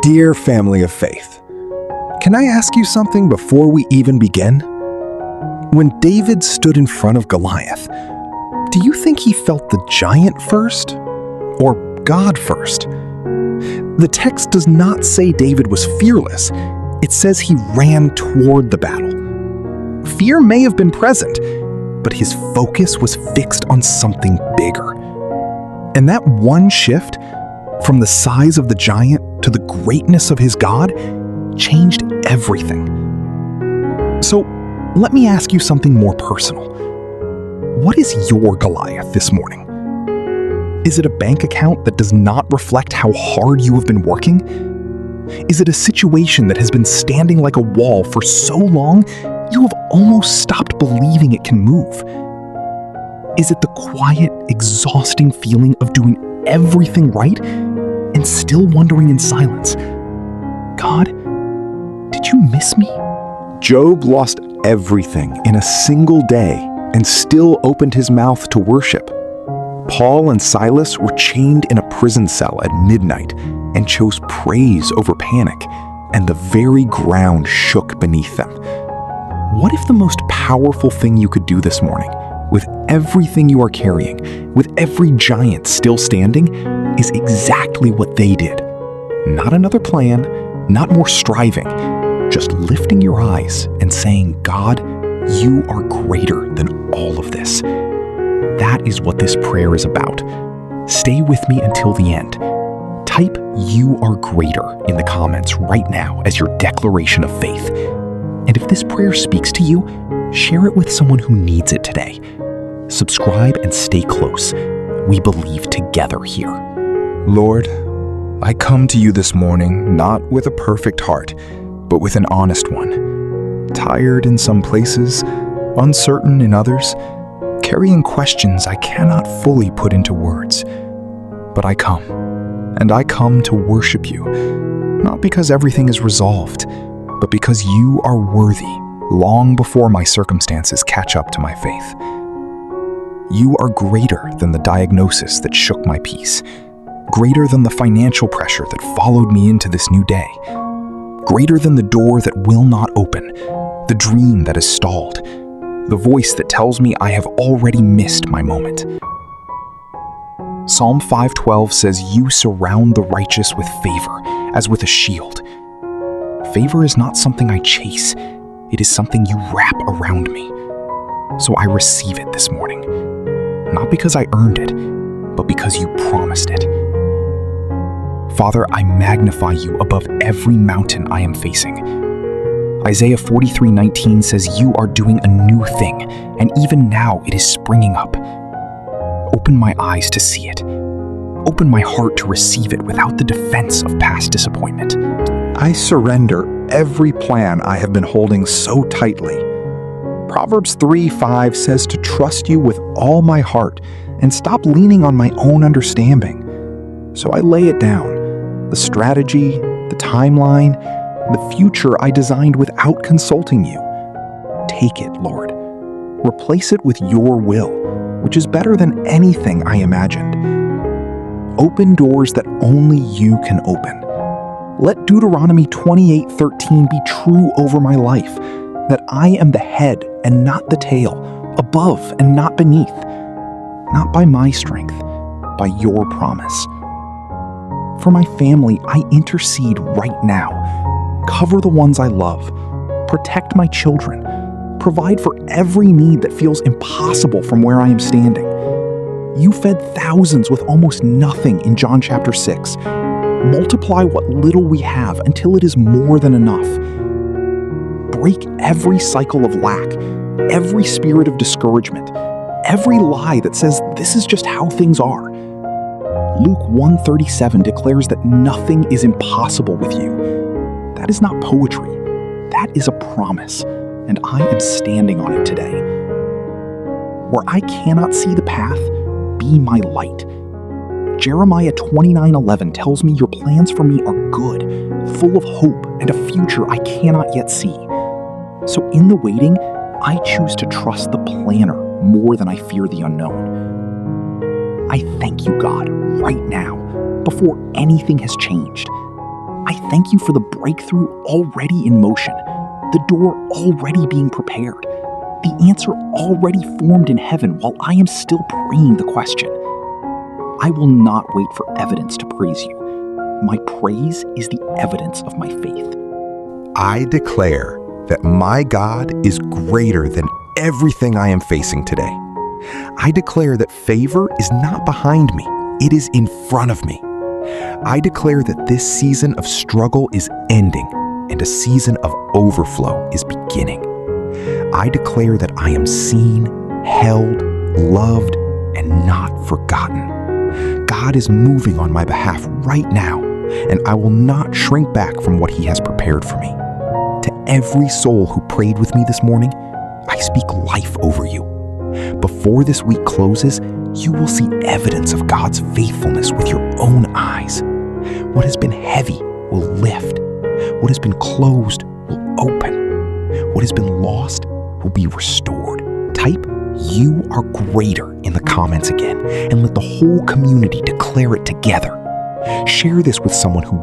Dear family of faith, can I ask you something before we even begin? When David stood in front of Goliath, do you think he felt the giant first or God first? The text does not say David was fearless. It says he ran toward the battle. Fear may have been present, but his focus was fixed on something bigger. And that one shift, from the size of the giant to the greatness of his God, changed everything. So, let me ask you something more personal. What is your Goliath this morning? Is it a bank account that does not reflect how hard you have been working? Is it a situation that has been standing like a wall for so long you have almost stopped believing it can move? Is it the quiet, exhausting feeling of doing everything right and still wondering in silence, God, did you miss me? Job lost everything in a single day and still opened his mouth to worship. Paul and Silas were chained in a prison cell at midnight and chose praise over panic, and the very ground shook beneath them. What if the most powerful thing you could do this morning, with everything you are carrying, with every giant still standing, is exactly what they did? Not another plan, not more striving, just lifting your eyes and saying, God, you are greater than all of this. That is what this prayer is about. Stay with me until the end. Type "You are greater" in the comments right now as your declaration of faith. And if this prayer speaks to you, share it with someone who needs it today. Subscribe and stay close. We believe together here. Lord, I come to you this morning not with a perfect heart, but with an honest one. Tired in some places, uncertain in others, carrying questions I cannot fully put into words. But I come, and I come to worship you, not because everything is resolved, but because you are worthy long before my circumstances catch up to my faith. You are greater than the diagnosis that shook my peace, greater than the financial pressure that followed me into this new day, greater than the door that will not open, the dream that is stalled, the voice that tells me I have already missed my moment. Psalm 5:12 says, "You surround the righteous with favor, as with a shield." Favor is not something I chase. It is something you wrap around me. So I receive it this morning. Not because I earned it, but because you promised it. Father, I magnify you above every mountain I am facing. Isaiah 43:19 says you are doing a new thing, and even now it is springing up. Open my eyes to see it. Open my heart to receive it without the defense of past disappointment. I surrender every plan I have been holding so tightly. Proverbs 3:5 says to trust you with all my heart and stop leaning on my own understanding. So I lay it down, the strategy, the timeline, the future I designed without consulting you. Take it, Lord. Replace it with your will, which is better than anything I imagined. Open doors that only you can open. Let Deuteronomy 28:13 be true over my life, that I am the head and not the tail, above and not beneath, not by my strength, by your promise. For my family, I intercede right now. Cover the ones I love, protect my children, provide for every need that feels impossible from where I am standing. You fed thousands with almost nothing in John chapter 6. Multiply what little we have until it is more than enough. Break every cycle of lack, every spirit of discouragement, every lie that says this is just how things are. Luke 1:37 declares that nothing is impossible with you. That is not poetry. That is a promise, and I am standing on it today. Where I cannot see the path, be my light. Jeremiah 29:11 tells me your plans for me are good, full of hope and a future I cannot yet see. So in the waiting, I choose to trust the planner more than I fear the unknown. I thank you, God, right now, before anything has changed. I thank you for the breakthrough already in motion, the door already being prepared, the answer already formed in heaven while I am still praying the question. I will not wait for evidence to praise you. My praise is the evidence of my faith. I declare that my God is greater than everything I am facing today. I declare that favor is not behind me, it is in front of me. I declare that this season of struggle is ending and a season of overflow is beginning. I declare that I am seen, held, loved, and not forgotten. God is moving on my behalf right now, and I will not shrink back from what He has prepared for me. To every soul who prayed with me this morning, I speak life over you. Before this week closes, you will see evidence of God's faithfulness with your own eyes. What has been heavy will lift. What has been closed will open. What has been lost will be restored. Type "You are greater" in the comments again, and let the whole community declare it together. Share this with someone who